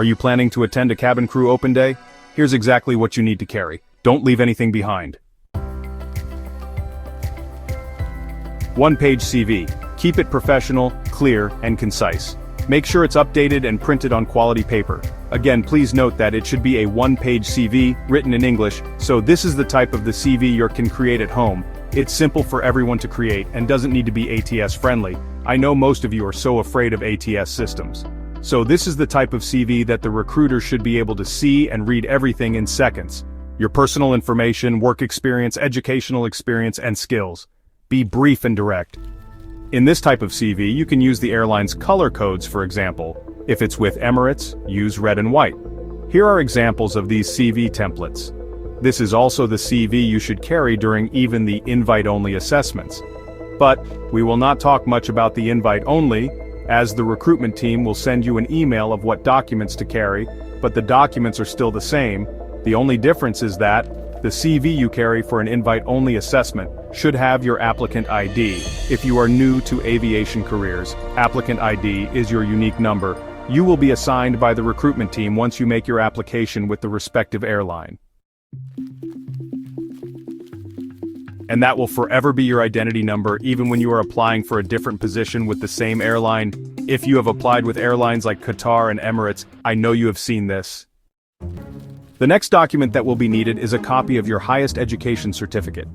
Are you planning to attend a cabin crew open day? Here's exactly what you need to carry. Don't leave anything behind. One-page CV. Keep it professional, clear, and concise. Make sure it's updated and printed on quality paper. Again, please note that it should be a one-page CV, written in English, so this is the type of the CV you can create at home. It's simple for everyone to create and doesn't need to be ATS friendly. I know most of you are so afraid of ATS systems. So this is the type of CV that the recruiter should be able to see and read everything in seconds. Your personal information, work experience, educational experience, and skills. Be brief and direct. In this type of CV, you can use the airline's color codes, for example. If it's with Emirates, use red and white. Here are examples of these CV templates. This is also the CV you should carry during even the invite-only assessments. But we will not talk much about the invite-only, as the recruitment team will send you an email of what documents to carry, but the documents are still the same. The only difference is that the CV you carry for an invite-only assessment should have your applicant ID. If you are new to aviation careers, applicant ID is your unique number. You will be assigned by the recruitment team once you make your application with the respective airline. And that will forever be your identity number even when you are applying for a different position with the same airline. If you have applied with airlines like Qatar and Emirates, I know you have seen this. The next document that will be needed is a copy of your highest education certificate.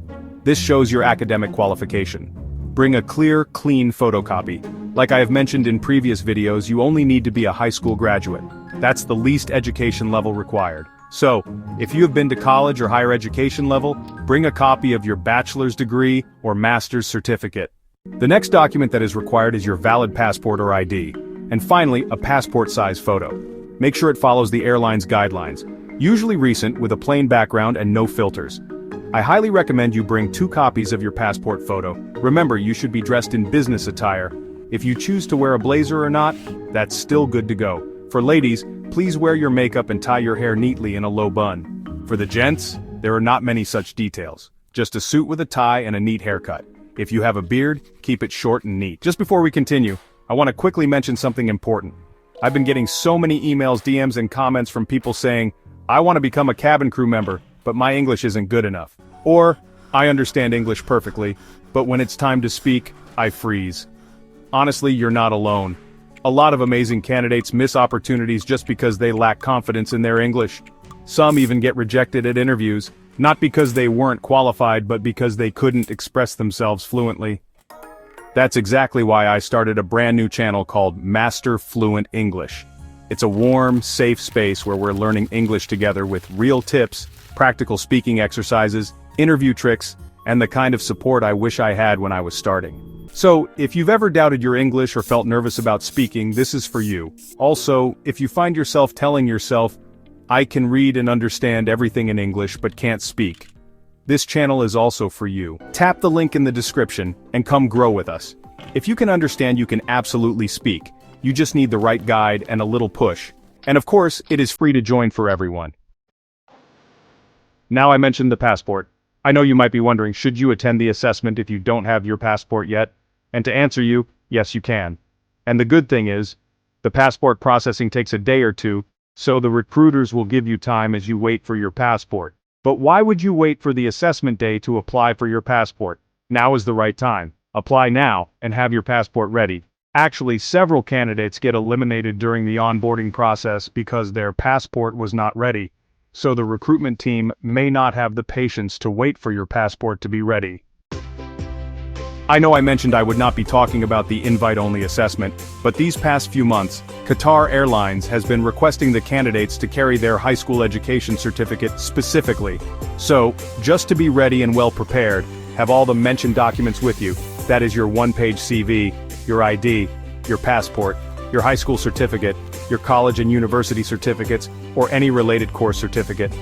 This shows your academic qualification. Bring a clear, clean photocopy. Like I have mentioned in previous videos, you only need to be a high school graduate. That's the least education level required. So, if you have been to college or higher education level, bring a copy of your bachelor's degree or master's certificate. The next document that is required is your valid passport or ID. And finally, a passport-size photo. Make sure it follows the airline's guidelines, usually recent with a plain background and no filters. I highly recommend you bring 2 copies of your passport photo. Remember, you should be dressed in business attire. If you choose to wear a blazer or not, that's still good to go. For ladies, please wear your makeup and tie your hair neatly in a low bun. For the gents, there are not many such details. Just a suit with a tie and a neat haircut. If you have a beard, keep it short and neat. Just before we continue, I want to quickly mention something important. I've been getting so many emails, DMs, and comments from people saying, I want to become a cabin crew member, but my English isn't good enough. Or, I understand English perfectly, but when it's time to speak, I freeze. Honestly, you're not alone. A lot of amazing candidates miss opportunities just because they lack confidence in their English. Some even get rejected at interviews, not because they weren't qualified but because they couldn't express themselves fluently. That's exactly why I started a brand new channel called Master Fluent English. It's a warm, safe space where we're learning English together with real tips, practical speaking exercises, interview tricks, and the kind of support I wish I had when I was starting. So, if you've ever doubted your English or felt nervous about speaking, this is for you. Also, if you find yourself telling yourself, I can read and understand everything in English but can't speak, this channel is also for you. Tap the link in the description and come grow with us. If you can understand, you can absolutely speak. You just need the right guide and a little push. And of course, it is free to join for everyone. Now I mentioned the passport. I know you might be wondering, should you attend the assessment if you don't have your passport yet? And to answer you, yes you can. And the good thing is, the passport processing takes a day or 2, so the recruiters will give you time as you wait for your passport. But why would you wait for the assessment day to apply for your passport? Now is the right time. Apply now, and have your passport ready. Actually, several candidates get eliminated during the onboarding process because their passport was not ready. So the recruitment team may not have the patience to wait for your passport to be ready. I know I mentioned I would not be talking about the invite-only assessment, but these past few months, Qatar Airways has been requesting the candidates to carry their high school education certificate specifically. So, just to be ready and well prepared, have all the mentioned documents with you. That is your one-page CV, your ID, your passport, your high school certificate, your college and university certificates, or any related course certificate.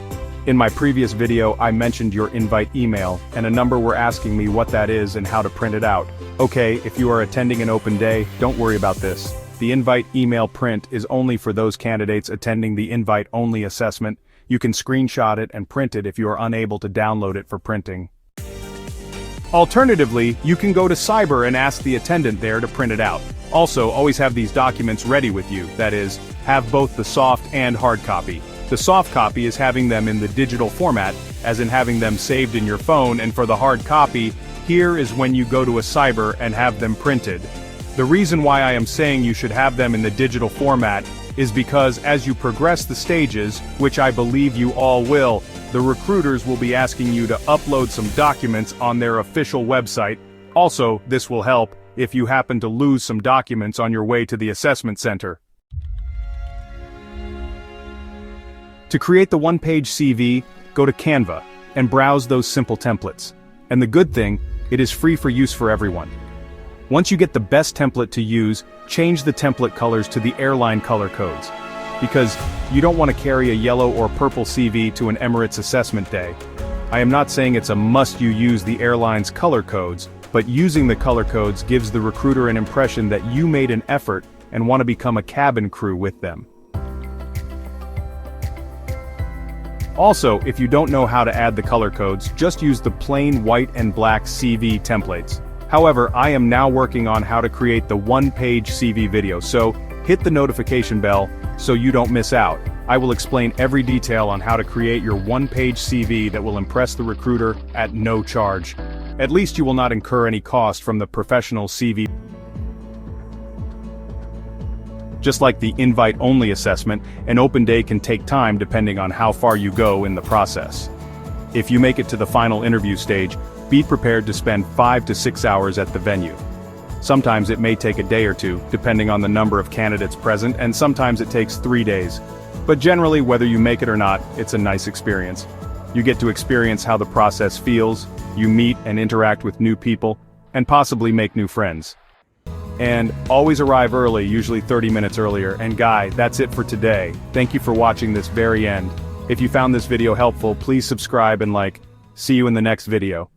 In my previous video, I mentioned your invite email, and a number were asking me what that is and how to print it out. Okay, if you are attending an open day, don't worry about this. The invite email print is only for those candidates attending the invite-only assessment. You can screenshot it and print it if you are unable to download it for printing. Alternatively, you can go to Cyber and ask the attendant there to print it out. Also, always have these documents ready with you, that is, have both the soft and hard copy. The soft copy is having them in the digital format, as in having them saved in your phone, and for the hard copy, here is when you go to a cyber and have them printed. The reason why I am saying you should have them in the digital format is because as you progress the stages, which I believe you all will, the recruiters will be asking you to upload some documents on their official website. Also, this will help if you happen to lose some documents on your way to the assessment center. To create the one-page CV, go to Canva and browse those simple templates. And the good thing, it is free for use for everyone. Once you get the best template to use, change the template colors to the airline color codes. Because you don't want to carry a yellow or purple CV to an Emirates assessment day. I am not saying it's a must you use the airline's color codes, but using the color codes gives the recruiter an impression that you made an effort and want to become a cabin crew with them. Also, if you don't know how to add the color codes, just use the plain white and black CV templates. However, I am now working on how to create the one-page CV video, so hit the notification bell so you don't miss out. I will explain every detail on how to create your one-page CV that will impress the recruiter at no charge. At least you will not incur any cost from the professional CV. Just like the invite-only assessment, an open day can take time depending on how far you go in the process. If you make it to the final interview stage, be prepared to spend 5 to 6 hours at the venue. Sometimes it may take a day or two, depending on the number of candidates present, and sometimes it takes 3 days. But generally, whether you make it or not, it's a nice experience. You get to experience how the process feels, you meet and interact with new people, and possibly make new friends. And always arrive early, usually 30 minutes earlier. And guy, that's it for today. Thank you for watching this very end. If you found this video helpful, please subscribe and like. See you in the next video.